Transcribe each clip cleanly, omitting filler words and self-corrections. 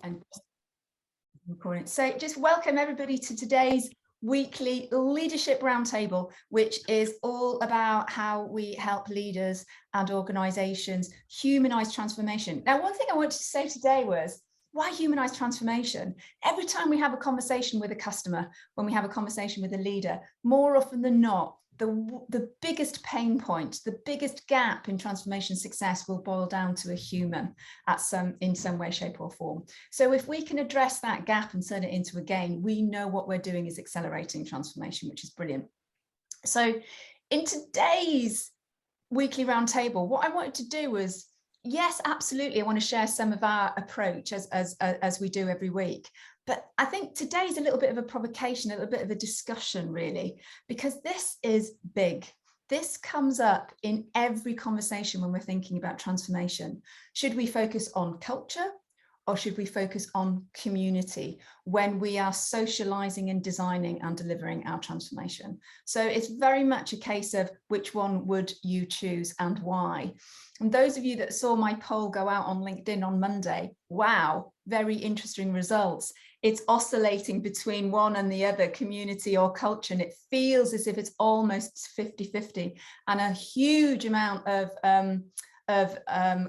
and recording. So just welcome everybody to today's weekly Leadership Roundtable, which is all about how we help leaders and organizations humanize transformation. Now, one thing I wanted to say today was, why humanize transformation? Every time we have a conversation with a customer, when we have a conversation with a leader, more often than not, the biggest pain point, the biggest gap in transformation success will boil down to a human in some way, shape or form. So if we can address that gap and turn it into a gain, we know what we're doing is accelerating transformation, which is brilliant. So in today's weekly roundtable, what I wanted to do was, yes, absolutely, I want to share some of our approach as we do every week. But I think today's a little bit of a provocation, a little bit of a discussion, really, because this is big. This comes up in every conversation when we're thinking about transformation. Should we focus on culture or should we focus on community when we are socializing and designing and delivering our transformation? So it's very much a case of which one would you choose and why. And those of you that saw my poll go out on LinkedIn on Monday, wow, very interesting results. It's oscillating between one and the other, community or culture, and it feels as if it's almost 50-50, and a huge amount of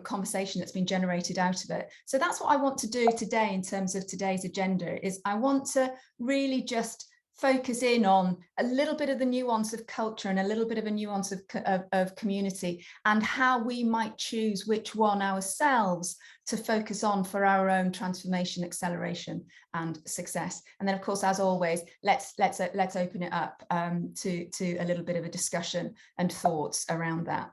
conversation that's been generated out of it. So that's what I want to do today in terms of today's agenda, is I want to really just focus in on a little bit of the nuance of culture and a little bit of a nuance of community, and how we might choose which one ourselves to focus on for our own transformation, acceleration and success. And then, of course, as always, let's open it up to a little bit of a discussion and thoughts around that.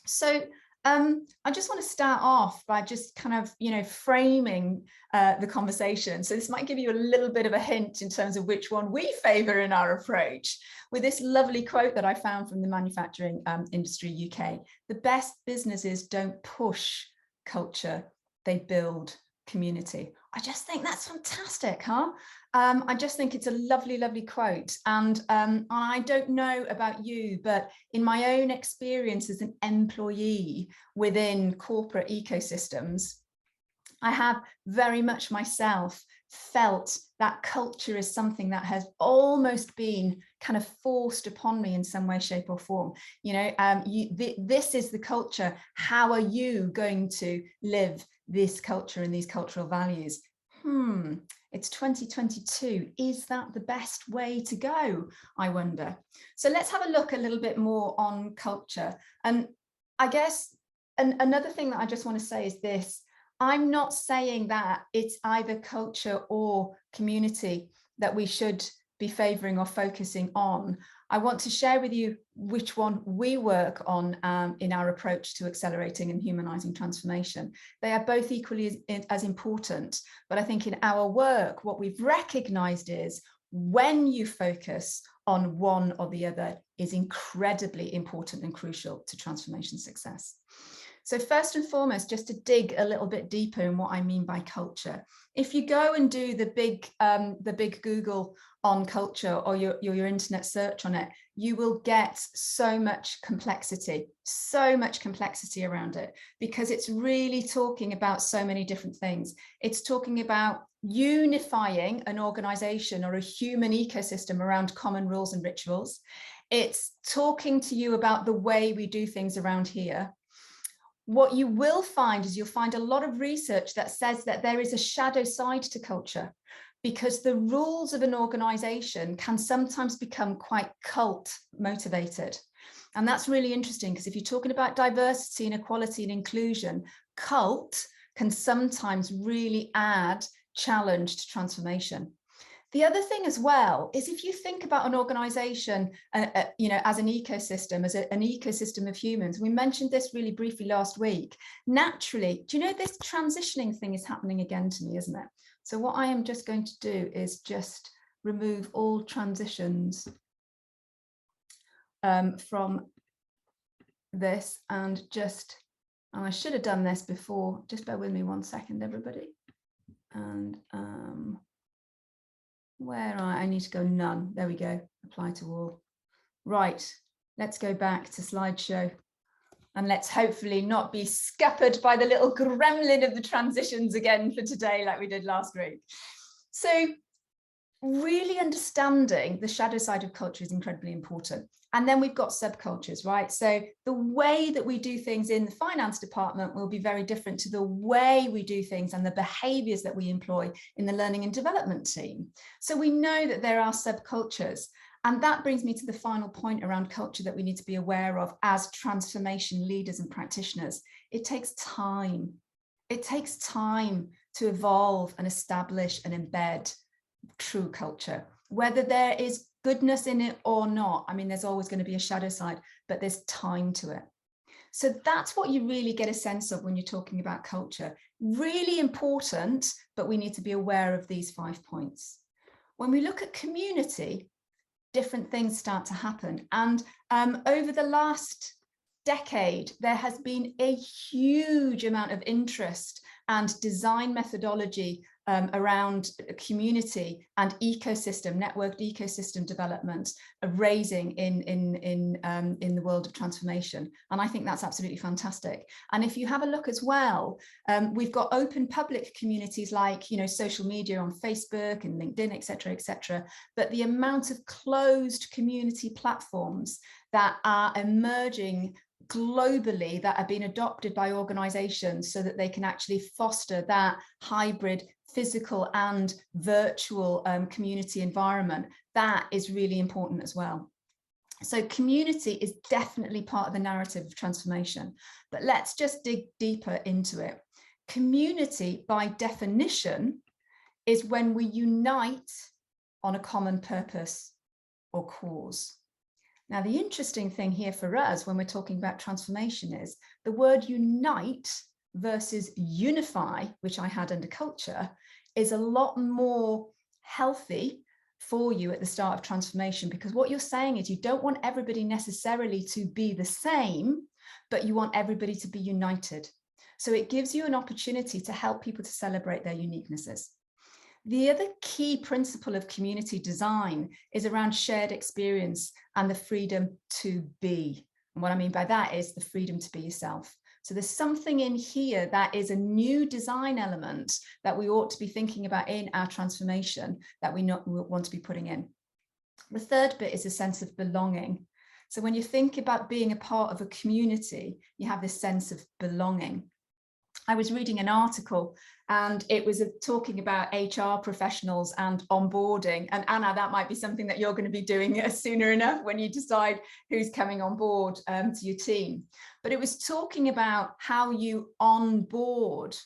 So I just want to start off by just kind of, framing the conversation. So this might give you a little bit of a hint in terms of which one we favor in our approach, with this lovely quote that I found from the Manufacturing Industry UK. The best businesses don't push culture, they build community. I just think that's fantastic, huh? I just think it's a lovely, lovely quote. And I don't know about you, but in my own experience as an employee within corporate ecosystems, I have very much myself felt that culture is something that has almost been kind of forced upon me in some way, shape or form. This is the culture. How are you going to live this culture and these cultural values? It's 2022. Is that the best way to go, I wonder? So let's have a look a little bit more on culture. And I guess another thing that I just want to say is this. I'm not saying that it's either culture or community that we should be favoring or focusing on. I want to share with you which one we work on in our approach to accelerating and humanizing transformation. They are both equally as important, but I think in our work, what we've recognized is when you focus on one or the other is incredibly important and crucial to transformation success. So first and foremost, just to dig a little bit deeper in what I mean by culture. If you go and do the big Google on culture, or your internet search on it, you will get so much complexity around it, because it's really talking about so many different things. It's talking about unifying an organization or a human ecosystem around common rules and rituals. It's talking to you about the way we do things around here. What you will find is you'll find a lot of research that says that there is a shadow side to culture, because the rules of an organization can sometimes become quite cult motivated. And that's really interesting, because if you're talking about diversity and equality and inclusion, cult can sometimes really add challenge to transformation. The other thing as well is, if you think about an organization, as an ecosystem, an ecosystem of humans, we mentioned this really briefly last week. Naturally, do you know this transitioning thing is happening again to me, isn't it? So what I am just going to do is just remove all transitions from this, and I should have done this before. Just bear with me 1 second, everybody. And I need to go none. There we go. Apply to all. Right. Let's go back to slideshow. And let's hopefully not be scuppered by the little gremlin of the transitions again for today, like we did last week. So really understanding the shadow side of culture is incredibly important. And then we've got subcultures, right? So the way that we do things in the finance department will be very different to the way we do things and the behaviors that we employ in the learning and development team. So we know that there are subcultures. And that brings me to the final point around culture that we need to be aware of as transformation leaders and practitioners. It takes time. It takes time to evolve and establish and embed true culture, whether there is goodness in it or not. I mean, there's always going to be a shadow side, but there's time to it. So that's what you really get a sense of when you're talking about culture. Really important, but we need to be aware of these 5 points. When we look at community, different things start to happen. And over the last decade, there has been a huge amount of interest and design methodology around community and ecosystem, networked ecosystem development, raising in the world of transformation. And I think that's absolutely fantastic. And if you have a look as well, we've got open public communities like, you know, social media on Facebook and LinkedIn, et cetera, but the amount of closed community platforms that are emerging globally that have been adopted by organizations so that they can actually foster that hybrid physical and virtual community environment, that is really important as well. So community is definitely part of the narrative of transformation, but let's just dig deeper into it. Community, by definition, is when we unite on a common purpose or cause. Now, the interesting thing here for us when we're talking about transformation is the word unite versus unify, which I had under culture, is a lot more healthy for you at the start of transformation, because what you're saying is you don't want everybody necessarily to be the same, but you want everybody to be united. So it gives you an opportunity to help people to celebrate their uniquenesses. The other key principle of community design is around shared experience and the freedom to be. And what I mean by that is the freedom to be yourself. So there's something in here that is a new design element that we ought to be thinking about in our transformation that we want to be putting in. The third bit is a sense of belonging. So when you think about being a part of a community, you have this sense of belonging. I was reading an article and it was talking about HR professionals and onboarding. And Anna, that might be something that you're going to be doing sooner enough when you decide who's coming on board to your team. But it was talking about how you onboard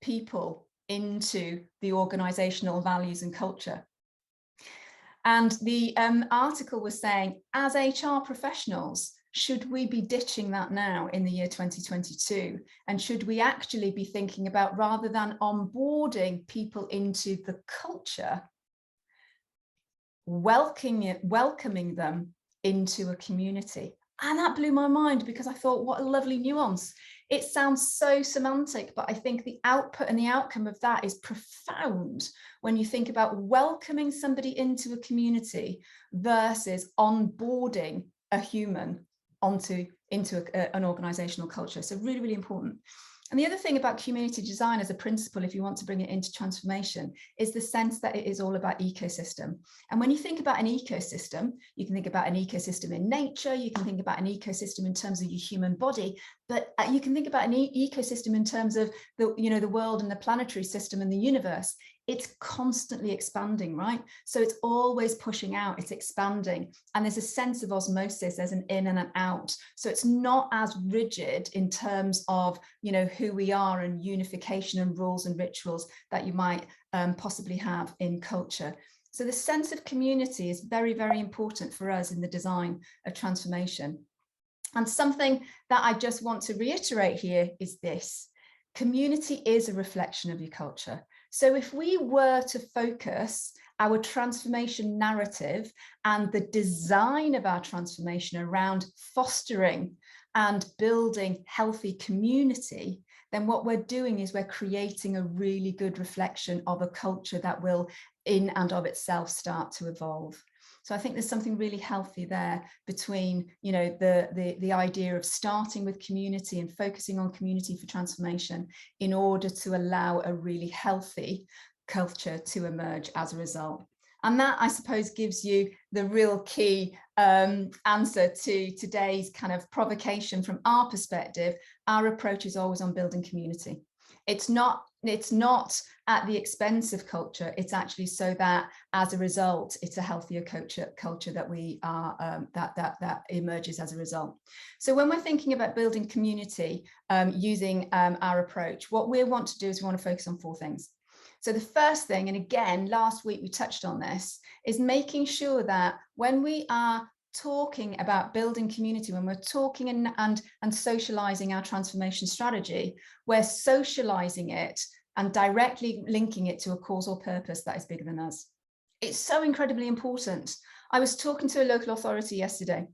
people into the organizational values and culture. And the article was saying, as HR professionals, should we be ditching that now in the year 2022? And should we actually be thinking about, rather than onboarding people into the culture, welcoming them into a community? And that blew my mind, because I thought, what a lovely nuance. It sounds so semantic, but I think the output and the outcome of that is profound when you think about welcoming somebody into a community versus onboarding a human into an organizational culture. So really, really important. And the other thing about community design as a principle, if you want to bring it into transformation, is the sense that it is all about ecosystem. And when you think about an ecosystem, you can think about an ecosystem in nature, you can think about an ecosystem in terms of your human body, but you can think about an ecosystem in terms of the world and the planetary system and the universe. It's constantly expanding, right? So it's always pushing out, it's expanding. And there's a sense of osmosis, there's an in and an out. So it's not as rigid in terms of, who we are and unification and rules and rituals that you might possibly have in culture. So the sense of community is very, very important for us in the design of transformation. And something that I just want to reiterate here is this: community is a reflection of your culture. So if we were to focus our transformation narrative and the design of our transformation around fostering and building healthy community, then what we're doing is we're creating a really good reflection of a culture that will in and of itself start to evolve. So I think there's something really healthy there between, you know, the idea of starting with community and focusing on community for transformation in order to allow a really healthy culture to emerge as a result. And that, I suppose, gives you the real key answer to today's kind of provocation from our perspective. Our approach is always on building community. It's not at the expense of culture. It's actually so that as a result, it's a healthier culture that we are that emerges as a result. So when we're thinking about building community using our approach, what we want to do is we want to focus on 4 things. So the first thing, and again, last week we touched on this, is making sure that when we are talking about building community, when we're talking and socializing our transformation strategy, we're socializing it and directly linking it to a causal purpose that is bigger than us. It's so incredibly important. I was talking to a local authority yesterday,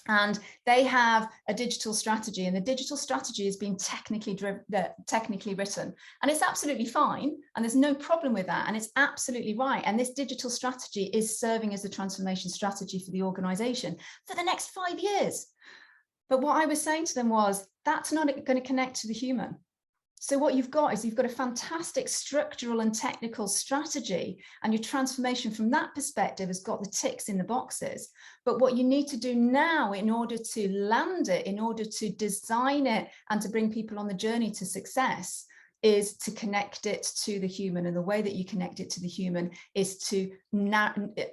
and they have a digital strategy, and the digital strategy has been technically written, and it's absolutely fine, and there's no problem with that, and it's absolutely right. And this digital strategy is serving as a transformation strategy for the organization for the next 5 years. But what I was saying to them was, that's not going to connect to the human. So what you've got is you've got a fantastic structural and technical strategy, and your transformation from that perspective has got the ticks in the boxes. But what you need to do now in order to land it, in order to design it and to bring people on the journey to success, is to connect it to the human. And the way that you connect it to the human is to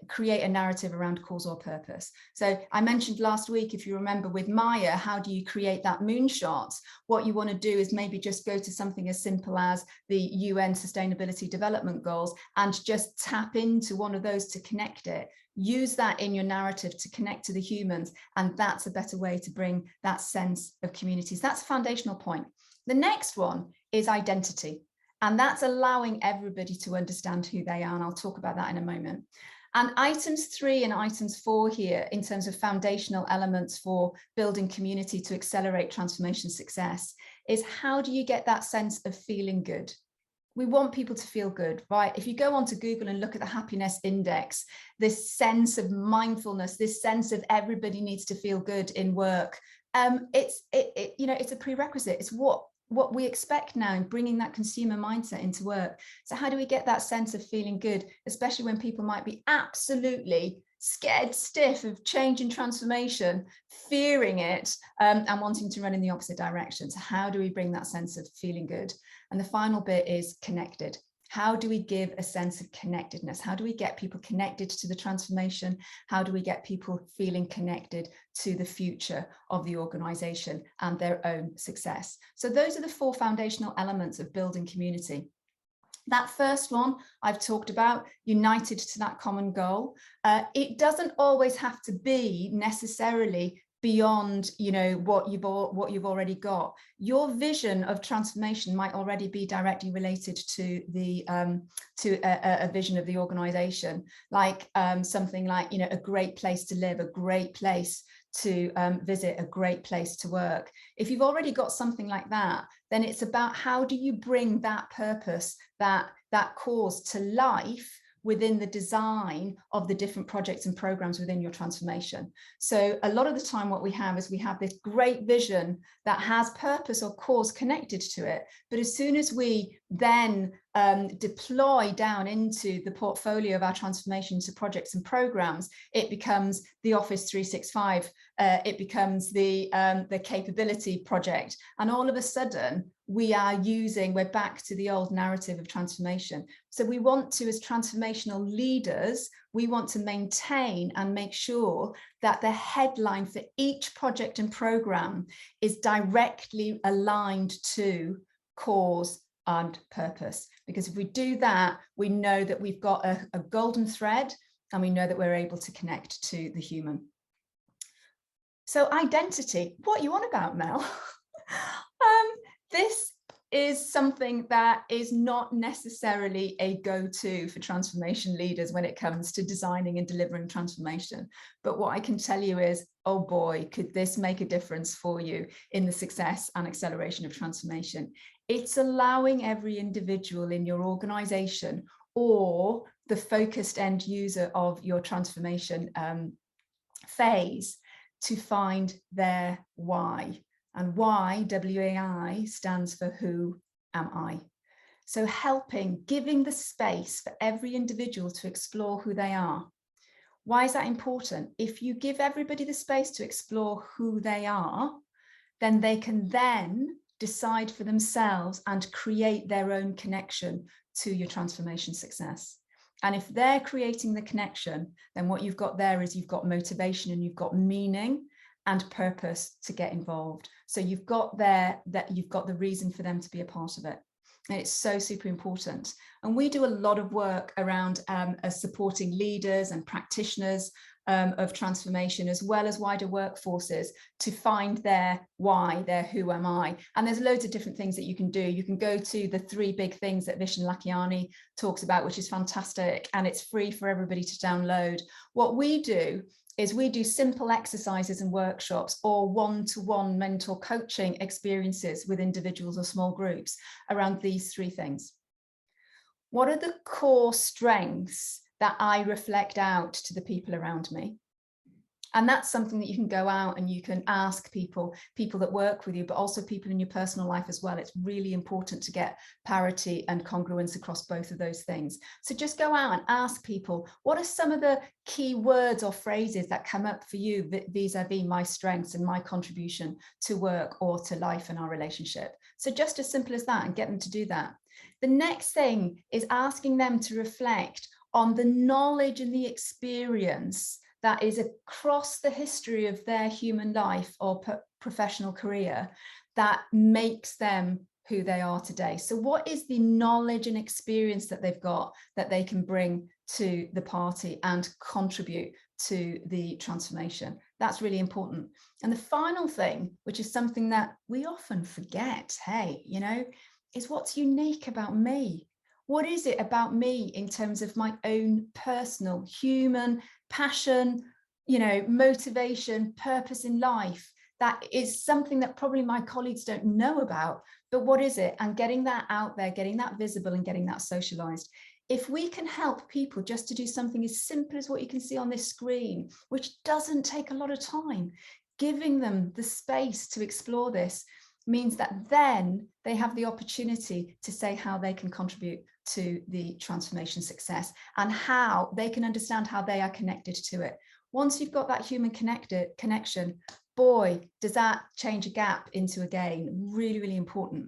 create a narrative around causal purpose. So I mentioned last week, if you remember with Maya, how do you create that moonshot? What you want to do is maybe just go to something as simple as the UN Sustainability Development Goals and just tap into one of those to connect it. Use that in your narrative to connect to the humans. And that's a better way to bring that sense of communities. That's a foundational point. The next one is identity, and that's allowing everybody to understand who they are, and I'll talk about that in a moment. And items 3 and items 4 here, in terms of foundational elements for building community to accelerate transformation success, is how do you get that sense of feeling good? We want people to feel good, right? If you go onto Google and look at the happiness index, this sense of mindfulness, this sense of everybody needs to feel good in work, it's a prerequisite. It's what we expect now, bringing that consumer mindset into work. So how do we get that sense of feeling good, especially when people might be absolutely scared stiff of change and transformation, fearing it, and wanting to run in the opposite direction? So how do we bring that sense of feeling good? And the final bit is connected. How do we give a sense of connectedness? How do we get people connected to the transformation? How do we get people feeling connected to the future of the organization and their own success? So those are the 4 foundational elements of building community. That first one I've talked about, united to that common goal. It doesn't always have to be necessarily beyond, you know, what you've already got. Your vision of transformation might already be directly related to the a vision of the organization, like something like, you know, a great place to live, a great place to visit, a great place to work. If you've already got something like that, then it's about how do you bring that purpose, that cause to life within the design of the different projects and programs within your transformation. So a lot of the time what we have is we have this great vision that has purpose or cause connected to it. But as soon as we then deploy down into the portfolio of our transformation to projects and programs, it becomes the Office 365, it becomes the capability project. And all of a sudden, we're back to the old narrative of transformation. So we want to, as transformational leaders, we want to maintain and make sure that the headline for each project and program is directly aligned to cause and purpose. Because if we do that, we know that we've got a golden thread, and we know that we're able to connect to the human. So identity, what are you on about, Mel? This is something that is not necessarily a go-to for transformation leaders when it comes to designing and delivering transformation. But what I can tell you is, oh boy, could this make a difference for you in the success and acceleration of transformation. It's allowing every individual in your organization or the focused end user of your transformation phase to find their why. And why, W-A-I, stands for who am I? So helping, giving the space for every individual to explore who they are. Why is that important? If you give everybody the space to explore who they are, then they can then decide for themselves and create their own connection to your transformation success. And if they're creating the connection, then what you've got there is you've got motivation and you've got meaning and purpose to get involved. So you've got there that you've got the reason for them to be a part of it. And it's so super important. And we do a lot of work around supporting leaders and practitioners of transformation, as well as wider workforces, to find their why, their who am I. And there's loads of different things that you can do. You can go to the 3 big things that Vishen Lakhiani talks about, which is fantastic, and it's free for everybody to download. What we do is we do simple exercises and workshops or one-to-one mentor coaching experiences with individuals or small groups around these 3 things. What are the core strengths that I reflect out to the people around me? And that's something that you can go out and you can ask people that work with you, but also people in your personal life as well. It's really important to get parity and congruence across both of those things. So just go out and ask people, what are some of the key words or phrases that come up for you vis-a-vis my strengths and my contribution to work or to life and our relationship? So just as simple as that, and get them to do that. The next thing is asking them to reflect on the knowledge and the experience that is across the history of their human life or professional career that makes them who they are today. So what is the knowledge and experience that they've got that they can bring to the party and contribute to the transformation? That's really important. And the final thing, which is something that we often forget, hey, you know, is what's unique about me. What is it about me in terms of my own personal human passion, you know, motivation, purpose in life? That is something that probably my colleagues don't know about, but what is it? And getting that out there, getting that visible and getting that socialized. If we can help people just to do something as simple as what you can see on this screen, which doesn't take a lot of time, giving them the space to explore this means that then they have the opportunity to say how they can contribute to the transformation success and how they can understand how they are connected to it. Once you've got that human connection, boy, does that change a gap into a gain. Really, really important.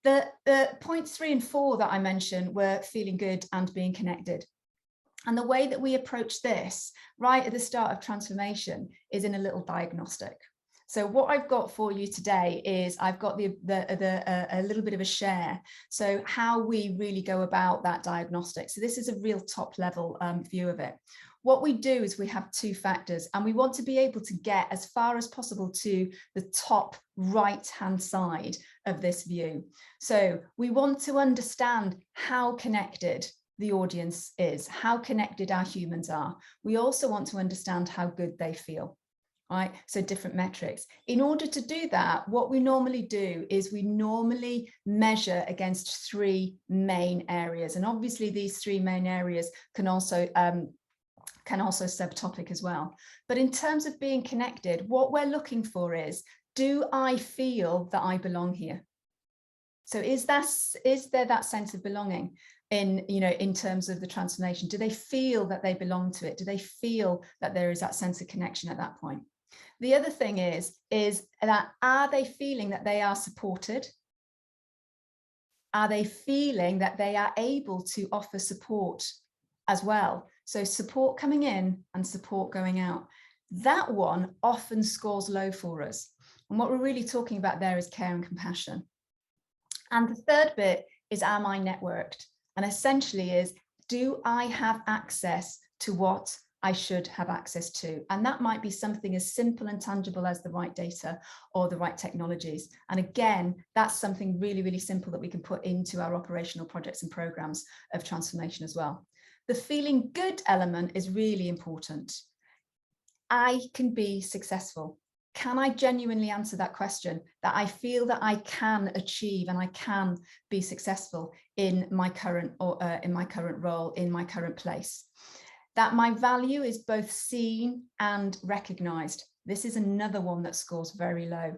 The points 3 and 4 that I mentioned were feeling good and being connected. And the way that we approach this right at the start of transformation is in a little diagnostic. So what I've got for you today is I've got a little bit of a share. So how we really go about that diagnostic. So this is a real top level view of it. What we do is we have 2 factors, and we want to be able to get as far as possible to the top right-hand side of this view. So we want to understand how connected the audience is, how connected our humans are. We also want to understand how good they feel. Right, so different metrics. In order to do that, what we normally do is we normally measure against 3 main areas, and obviously these 3 main areas can also subtopic as well. But in terms of being connected, what we're looking for is, do I feel that I belong here? So is there that sense of belonging in terms of the transformation? Do they feel that they belong to it? Do they feel that there is that sense of connection at that point? The other thing is that, are they feeling that they are supported? Are they feeling that they are able to offer support as well? So support coming in and support going out. That one often scores low for us. And what we're really talking about there is care and compassion. And the third bit is, am I networked? And essentially is, do I have access to what I should have access to? And that might be something as simple and tangible as the right data or the right technologies. And again, that's something really, really simple that we can put into our operational projects and programs of transformation as well. The feeling good element is really important. I can be successful. can I genuinely answer that question, that I feel that I can achieve and I can be successful in my current role, in my current place? That my value is both seen and recognized. This is another one that scores very low.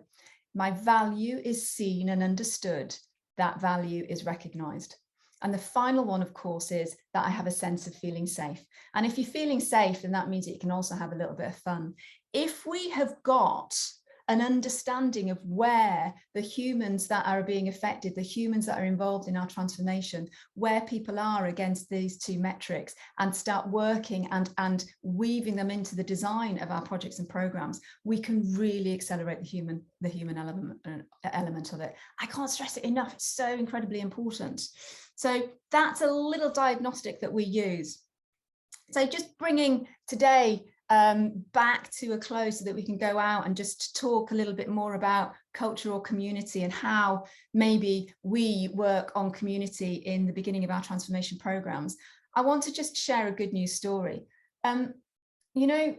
My value is seen and understood. That value is recognized. And the final one, of course, is that I have a sense of feeling safe. And if you're feeling safe, then that means that you can also have a little bit of fun. If we have got an understanding of where the humans that are being affected, the humans that are involved in our transformation, where people are against these two metrics, and start working and weaving them into the design of our projects and programs, we can really accelerate the human element of it. I can't stress it enough. It's so incredibly important. So that's a little diagnostic that we use. So just bringing today back to a close so that we can go out and just talk a little bit more about culture or community and how maybe we work on community in the beginning of our transformation programs. I want to just share a good news story. You know,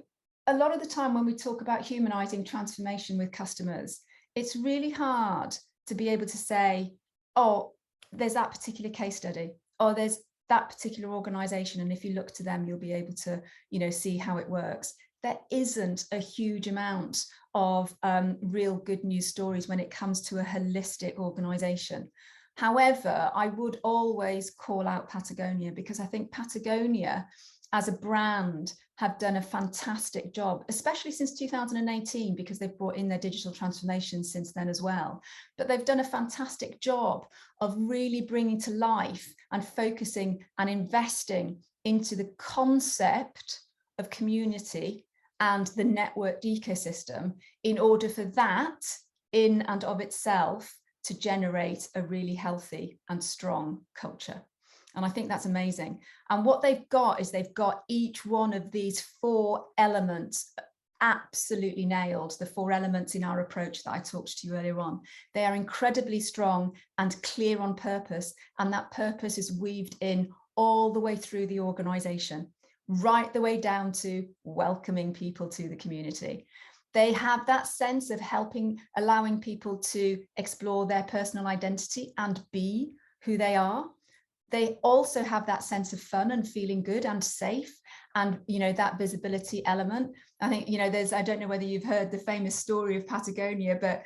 a lot of the time when we talk about humanizing transformation with customers, it's really hard to be able to say, oh, there's that particular case study, or there's that particular organization, and if you look to them, you'll be able to, you know, see how it works. There isn't a huge amount of real good news stories when it comes to a holistic organization. However, I would always call out Patagonia, because I think Patagonia as a brand have done a fantastic job, especially since 2018, because they've brought in their digital transformation since then as well. But they've done a fantastic job of really bringing to life and focusing and investing into the concept of community and the networked ecosystem in order for that, in and of itself, to generate a really healthy and strong culture. And I think that's amazing. And what they've got is they've got each one of these 4 elements absolutely nailed, the 4 elements in our approach that I talked to you earlier on. They are incredibly strong and clear on purpose. And that purpose is weaved in all the way through the organization, right the way down to welcoming people to the community. They have that sense of allowing people to explore their personal identity and be who they are. They also have that sense of fun and feeling good and safe, and, you know, that visibility element. I think, you know, I don't know whether you've heard the famous story of Patagonia, but,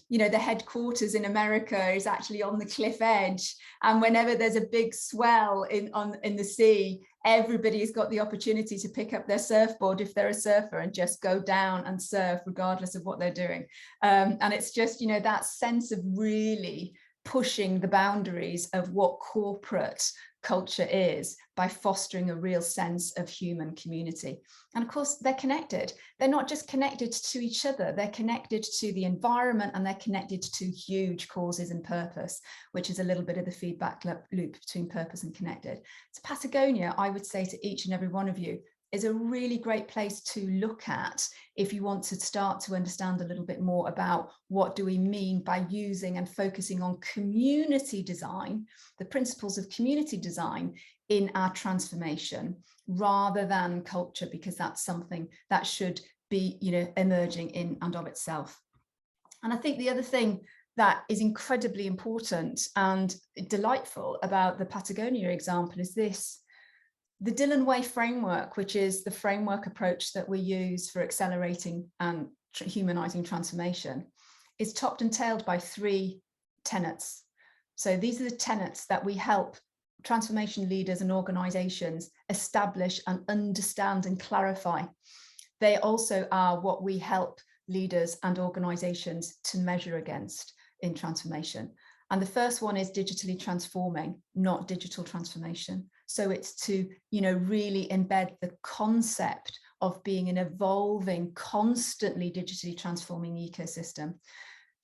you know, the headquarters in America is actually on the cliff edge. And whenever there's a big swell in the sea, everybody's got the opportunity to pick up their surfboard if they're a surfer and just go down and surf regardless of what they're doing. And it's just, you know, that sense of really pushing the boundaries of what corporate culture is by fostering a real sense of human community. And of course, they're connected. They're not just connected to each other, they're connected to the environment, and they're connected to huge causes and purpose, which is a little bit of the feedback loop between purpose and connected. So Patagonia, I would say to each and every one of you, is a really great place to look at if you want to start to understand a little bit more about what do we mean by using and focusing on community design, the principles of community design in our transformation, rather than culture, because that's something that should be, you know, emerging in and of itself. And I think the other thing that is incredibly important and delightful about the Patagonia example is this. The Dillon Way framework, which is the framework approach that we use for accelerating and humanizing transformation, is topped and tailed by 3 tenets. So these are the tenets that we help transformation leaders and organizations establish and understand and clarify. They also are what we help leaders and organizations to measure against in transformation. And the first one is digitally transforming, not digital transformation. So it's to, you know, really embed the concept of being an evolving, constantly digitally transforming ecosystem.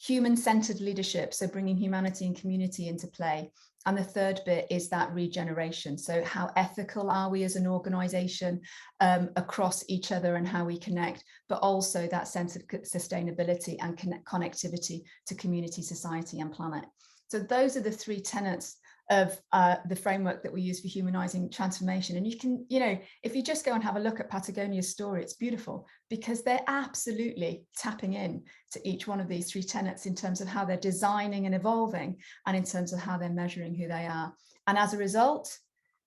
Human-centered leadership, so bringing humanity and community into play. And the third bit is that regeneration. So how ethical are we as an organization across each other and how we connect, but also that sense of sustainability and connectivity to community, society, and planet. So those are the 3 tenets of the framework that we use for humanizing transformation. And you can, if you just go and have a look at Patagonia's story, it's beautiful, because they're absolutely tapping in to each one of these three tenets in terms of how they're designing and evolving, and in terms of how they're measuring who they are. And as a result,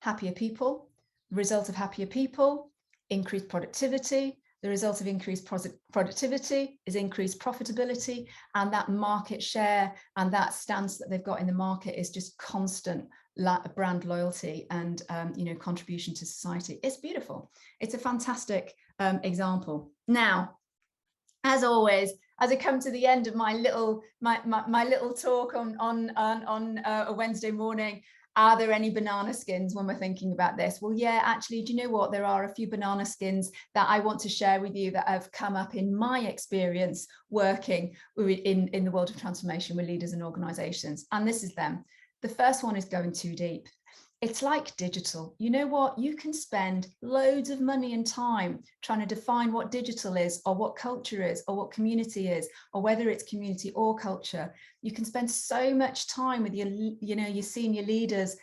happier people. The result of happier people, increased productivity. The result of increased productivity is increased profitability, and that market share and that stance that they've got in the market is just constant brand loyalty and contribution to society. It's beautiful. It's a fantastic example. Now, as always, as I come to the end of my little talk on a Wednesday morning, are there any banana skins when we're thinking about this? Well, yeah, actually, do you know what? There are a few banana skins that I want to share with you that have come up in my experience working in the world of transformation with leaders and organizations. And this is them. The first one is going too deep. It's like digital. You know what? You can spend loads of money and time trying to define what digital is, or what culture is, or what community is, or whether it's community or culture. You can spend so much time with your senior leaders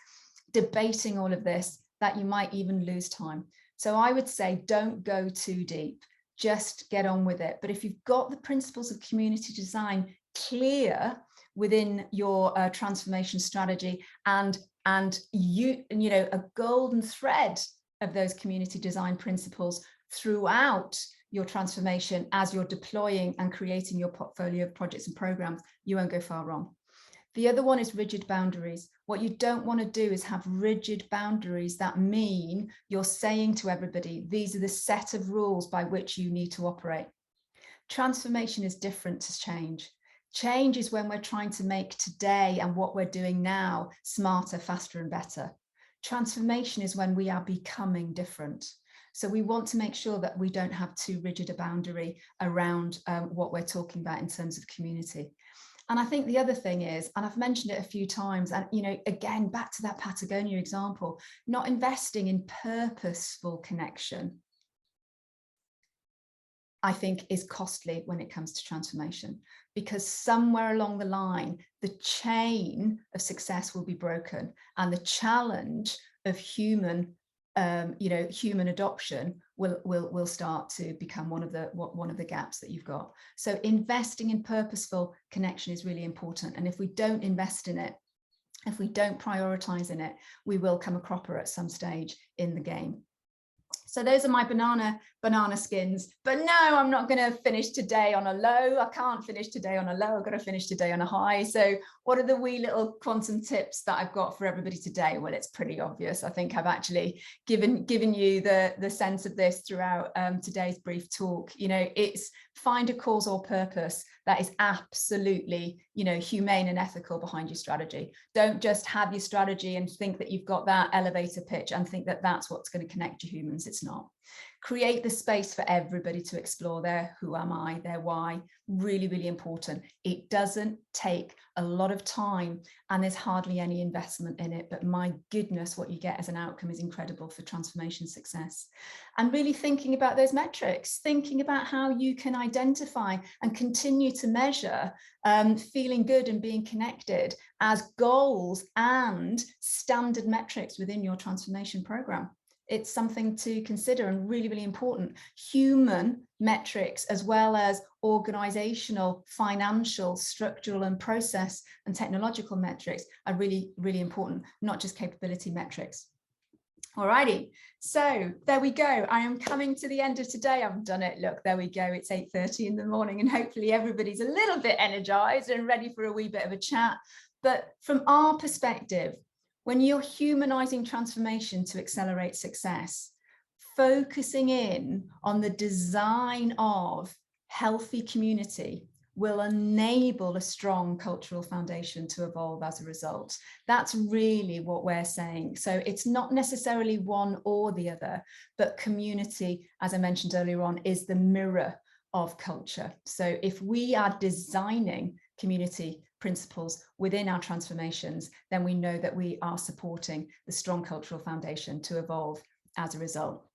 debating all of this that you might even lose time. So I would say don't go too deep. Just get on with it. But if you've got the principles of community design clear within your transformation strategy, and a golden thread of those community design principles throughout your transformation as you're deploying and creating your portfolio of projects and programs, you won't go far wrong. The other one is rigid boundaries. What you don't want to do is have rigid boundaries that mean you're saying to everybody, these are the set of rules by which you need to operate. Transformation is different to change. Change is when we're trying to make today and what we're doing now smarter, faster, and better. Transformation is when we are becoming different. So we want to make sure that we don't have too rigid a boundary around what we're talking about in terms of community. And I think the other thing is, and I've mentioned it a few times, and again, back to that Patagonia example, not investing in purposeful connection, I think, is costly when it comes to transformation, because somewhere along the line, the chain of success will be broken, and the challenge of human adoption will start to become one of the gaps that you've got. So investing in purposeful connection is really important. And if we don't invest in it, if we don't prioritize in it, we will come a cropper at some stage in the game. So those are my banana skins. But no, I'm not going to finish today on a low. I can't finish today on a low. I've got to finish today on a high. So what are the wee little quantum tips that I've got for everybody today? Well, it's pretty obvious. I think I've actually given you the sense of this throughout today's brief talk. It's find a cause or purpose that is absolutely, humane and ethical behind your strategy. Don't just have your strategy and think that you've got that elevator pitch and think that that's what's going to connect you humans. It's not. Create the space for everybody to explore their who am I, their why. Really, really important. It doesn't take a lot of time and there's hardly any investment in it, but my goodness, what you get as an outcome is incredible for transformation success. And really thinking about those metrics, thinking about how you can identify and continue to measure feeling good and being connected as goals and standard metrics within your transformation program. It's something to consider and really, really important. Human metrics, as well as organizational, financial, structural, and process and technological metrics are really, really important, not just capability metrics. Alrighty, so there we go. I am coming to the end of today. I've done it. Look, there we go. It's 8:30 in the morning and hopefully everybody's a little bit energized and ready for a wee bit of a chat. But from our perspective, when you're humanizing transformation to accelerate success, focusing in on the design of healthy community will enable a strong cultural foundation to evolve as a result. That's really what we're saying. So it's not necessarily one or the other, but community, as I mentioned earlier on, is the mirror of culture. So if we are designing community principles within our transformations, then we know that we are supporting the strong cultural foundation to evolve as a result.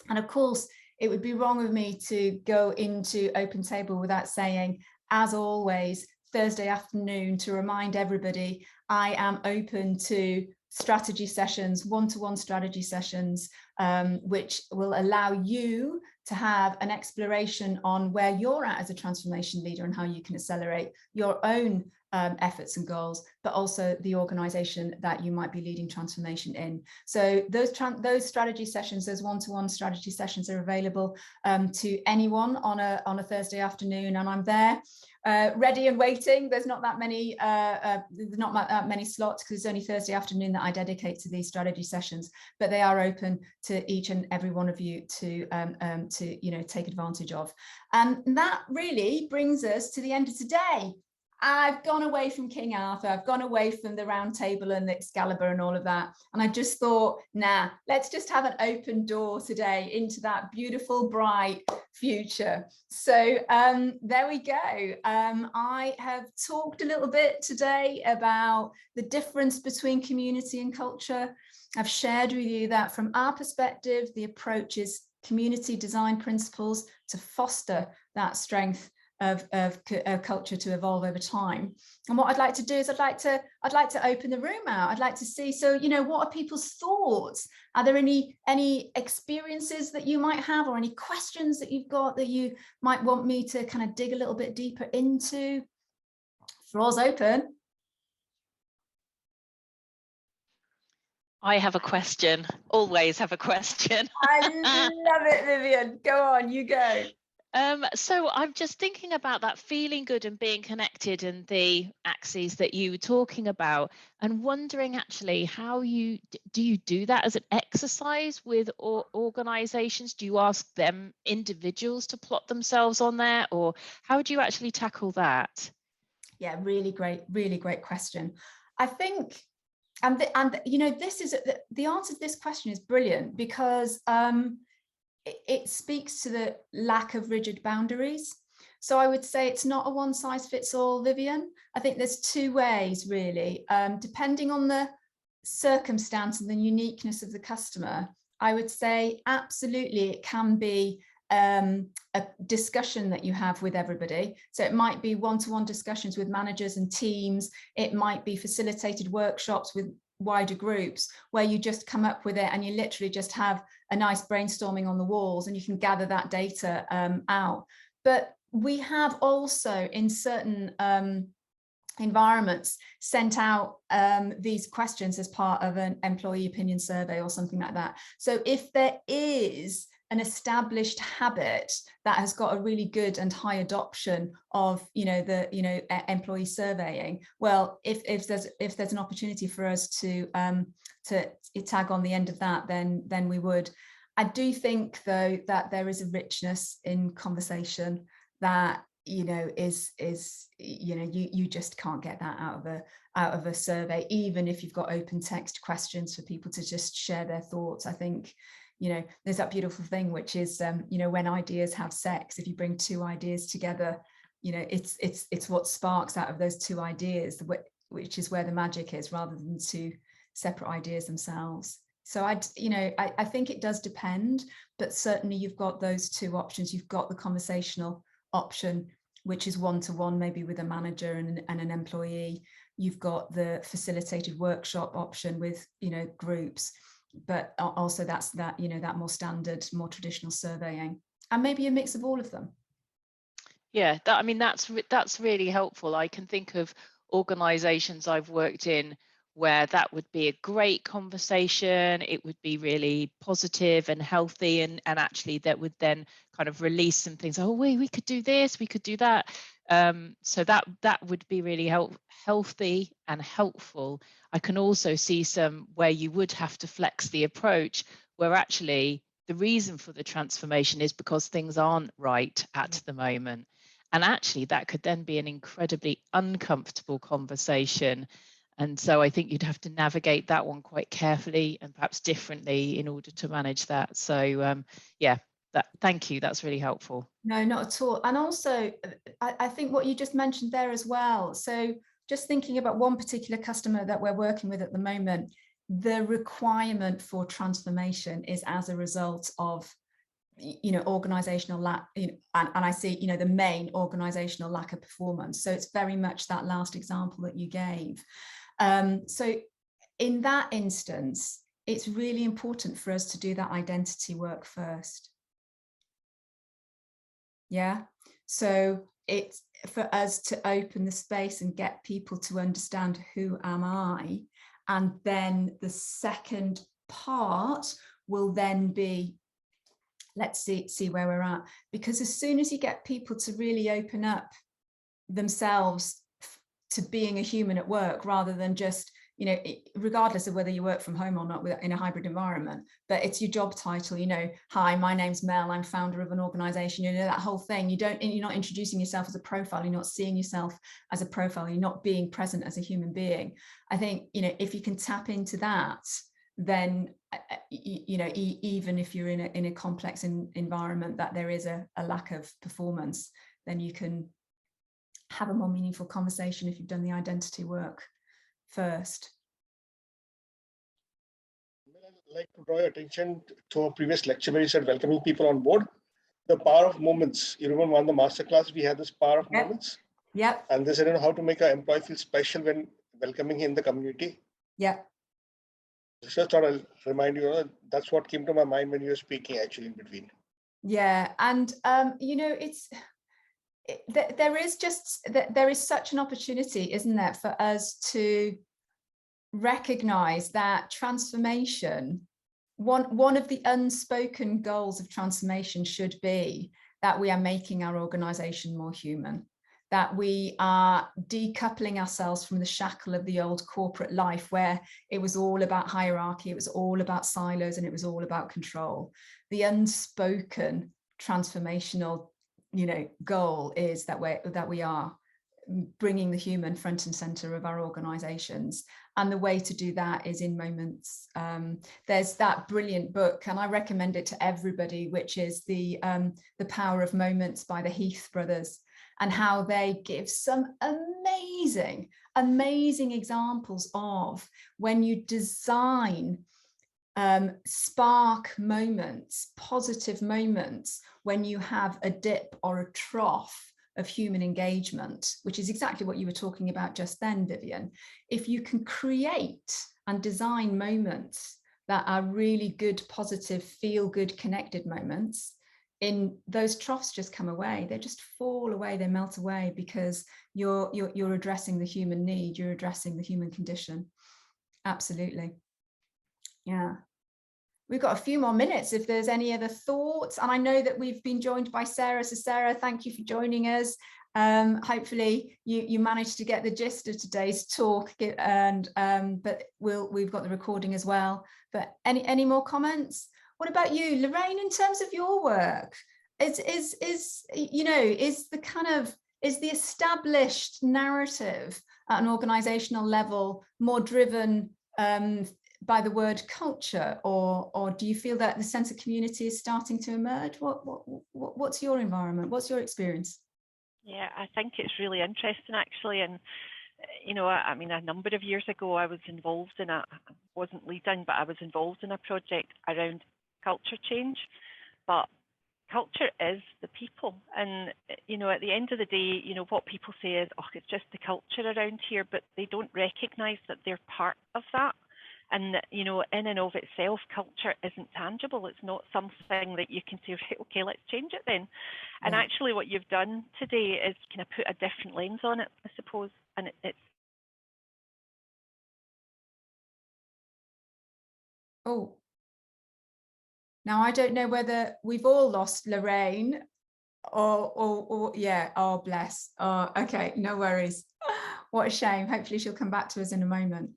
And of course, it would be wrong of me to go into Open Table without saying, as always, Thursday afternoon, to remind everybody, I am open to strategy sessions, one-to-one strategy sessions, which will allow you to have an exploration on where you're at as a transformation leader and how you can accelerate your own efforts and goals, but also the organization that you might be leading transformation in. So those strategy sessions, those one-to-one strategy sessions are available to anyone on a Thursday afternoon, and I'm there ready and waiting. There's not that many slots because it's only Thursday afternoon that I dedicate to these strategy sessions, but they are open to each and every one of you to take advantage of. And that really brings us to the end of today. I've gone away from King Arthur, I've gone away from the Round Table and Excalibur and all of that. And I just thought, nah, let's just have an open door today into that beautiful, bright future. So there we go. I have talked a little bit today about the difference between community and culture. I've shared with you that from our perspective, the approach is community design principles to foster that strength of culture to evolve over time. And what I'd like to do is I'd like to open the room out. I'd like to see, so what are people's thoughts? Are there any experiences that you might have, or any questions that you've got that you might want me to kind of dig a little bit deeper into? Floor's open. I have a question. Always have a question. I love it, Vivian. Go on, you go. So I'm just thinking about that feeling good and being connected and the axes that you were talking about, and wondering actually how do you do that as an exercise with organizations? Do you ask them individuals to plot themselves on there, or how do you actually tackle that? Yeah, really great question. I think, and this is the answer to this question is brilliant, because it speaks to the lack of rigid boundaries. So I would say it's not a one size fits all, Vivian. I think there's two ways really, depending on the circumstance and the uniqueness of the customer. I would say absolutely it can be a discussion that you have with everybody. So it might be one-to-one discussions with managers and teams. It might be facilitated workshops with wider groups where you just come up with it and you literally just have a nice brainstorming on the walls and you can gather that data out. But we have also in certain environments sent out these questions as part of an employee opinion survey or something like that. So if there is an established habit that has got a really good and high adoption of employee surveying, well, if there's an opportunity for us to tag on the end of that, then we would. I do think though that there is a richness in conversation that is you just can't get that out of a survey, even if you've got open text questions for people to just share their thoughts. I think there's that beautiful thing, which is when ideas have sex, if you bring two ideas together, it's what sparks out of those two ideas, which is where the magic is, rather than two separate ideas themselves. So I think it does depend, but certainly you've got those two options. You've got the conversational option, which is one-to-one, maybe with a manager and an employee. You've got the facilitated workshop option with groups, but also that's that more standard, more traditional surveying, and maybe a mix of all of them. Yeah, that's really helpful. I can think of organizations I've worked in where that would be a great conversation. It would be really positive and healthy, and actually that would then kind of release some things. Oh, we could do this, we could do that. So that would be really healthy and helpful. I can also see some where you would have to flex the approach, where actually the reason for the transformation is because things aren't right at the moment. And actually that could then be an incredibly uncomfortable conversation. And so I think you'd have to navigate that one quite carefully and perhaps differently in order to manage that. So thank you. That's really helpful. No, not at all. And also, I think what you just mentioned there as well. So just thinking about one particular customer that we're working with at the moment, the requirement for transformation is as a result of organizational lack, and I see the main organizational lack of performance. So it's very much that last example that you gave. So in that instance, it's really important for us to do that identity work first. Yeah, so it's for us to open the space and get people to understand, who am I? And then the second part will then be, let's see where we're at. Because as soon as you get people to really open up themselves to being a human at work, rather than just, you know, regardless of whether you work from home or not in a hybrid environment, but it's your job title, you know, hi, my name's Mel, I'm founder of an organization, you know, that whole thing. You're not introducing yourself as a profile, you're not seeing yourself as a profile, you're not being present as a human being. I think, you know, if you can tap into that, then, you know, even if you're in a complex environment that there is a lack of performance, then you can have a more meaningful conversation if you've done the identity work first. I'd like to draw your attention to a previous lecture where you said welcoming people on board. The power of moments. You remember one of the masterclass, we had this power of moments. Yep. And they said, you know, how to make an employee feel special when welcoming in the community. Yep. Just thought I'll remind you, that's what came to my mind when you were speaking actually in between. Yeah, and you know, there is such an opportunity, isn't there, for us to recognize that transformation, one of the unspoken goals of transformation should be that we are making our organization more human, that we are decoupling ourselves from the shackle of the old corporate life where it was all about hierarchy, it was all about silos, and it was all about control. The unspoken transformational, you know, goal is that we are bringing the human front and center of our organizations, and the way to do that is in moments. There's that brilliant book, and I recommend it to everybody, which is the Power of Moments by the Heath brothers, and how they give some amazing examples of when you design spark moments, positive moments, when you have a dip or a trough of human engagement, which is exactly what you were talking about just then, Vivian. If you can create and design moments that are really good, positive, feel good, connected moments, in those troughs just come away, they just fall away, they melt away, because you're addressing the human need, you're addressing the human condition. Absolutely. Yeah. We've got a few more minutes if there's any other thoughts. And I know that we've been joined by Sarah. So Sarah, thank you for joining us. Hopefully you managed to get the gist of today's talk, and but we've got the recording as well. But any more comments? What about you, Lorraine, in terms of your work? Is the established narrative at an organizational level more driven by the word culture, or do you feel that the sense of community is starting to emerge? What's your environment? What's your experience? Yeah, I think it's really interesting actually, and you know, I mean, a number of years ago, I was involved in wasn't leading, but I was involved in a project around culture change. But culture is the people, and you know, at the end of the day, you know, what people say is, oh, it's just the culture around here, but they don't recognise that they're part of that. And, you know, in and of itself, culture isn't tangible. It's not something that you can say, right, okay, let's change it then. And actually what you've done today is kind of put a different lens on it, I suppose. And it's... Oh, now I don't know whether we've all lost Lorraine or yeah, oh, bless. Oh, okay, no worries. What a shame. Hopefully she'll come back to us in a moment.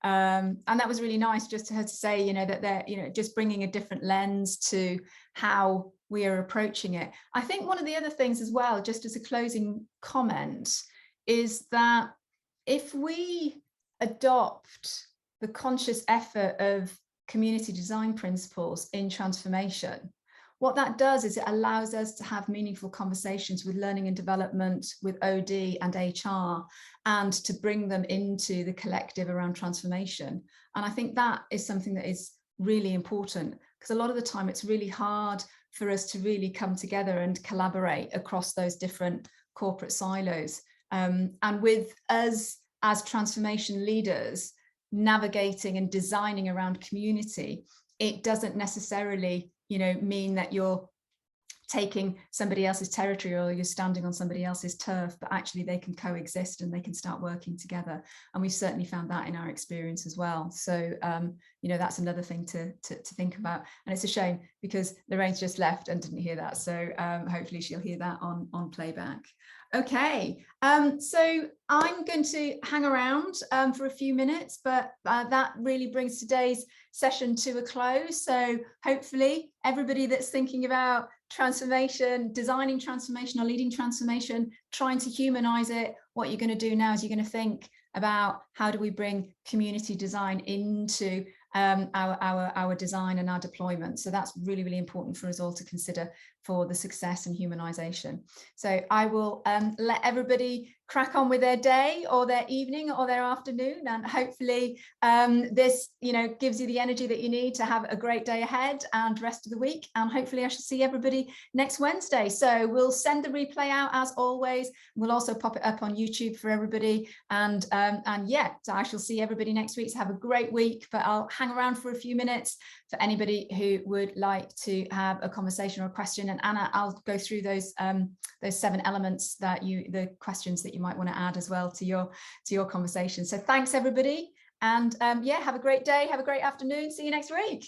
And that was really nice just to her to say, you know, that they're, you know, just bringing a different lens to how we are approaching it. I think one of the other things as well, just as a closing comment, is that if we adopt the conscious effort of community design principles in transformation, what that does is it allows us to have meaningful conversations with learning and development, with OD and HR, and to bring them into the collective around transformation. And I think that is something that is really important, because a lot of the time it's really hard for us to really come together and collaborate across those different corporate silos. And with us as transformation leaders navigating and designing around community, it doesn't necessarily, you know, mean that you're taking somebody else's territory or you're standing on somebody else's turf, but actually they can coexist and they can start working together. And we've certainly found that in our experience as well. So, you know, that's another thing to think about. And it's a shame because Lorraine's just left and didn't hear that. So hopefully she'll hear that on playback. Okay, so I'm going to hang around for a few minutes, but that really brings today's session to a close. So hopefully everybody that's thinking about transformation, designing transformation or leading transformation, trying to humanize it, what you're going to do now is you're going to think about how do we bring community design into our design and our deployment. So that's really, really important for us all to consider for the success and humanization. So I will let everybody crack on with their day or their evening or their afternoon, and hopefully this, you know, gives you the energy that you need to have a great day ahead and rest of the week. And hopefully I shall see everybody next Wednesday. So we'll send the replay out as always. We'll also pop it up on YouTube for everybody. And yeah, so I shall see everybody next week. So have a great week, but I'll hang around for a few minutes for anybody who would like to have a conversation or a question. And Anna, I'll go through those 7 elements that the questions that you might want to add as well to your conversation. So thanks everybody, and yeah, have a great day, have a great afternoon, see you next week.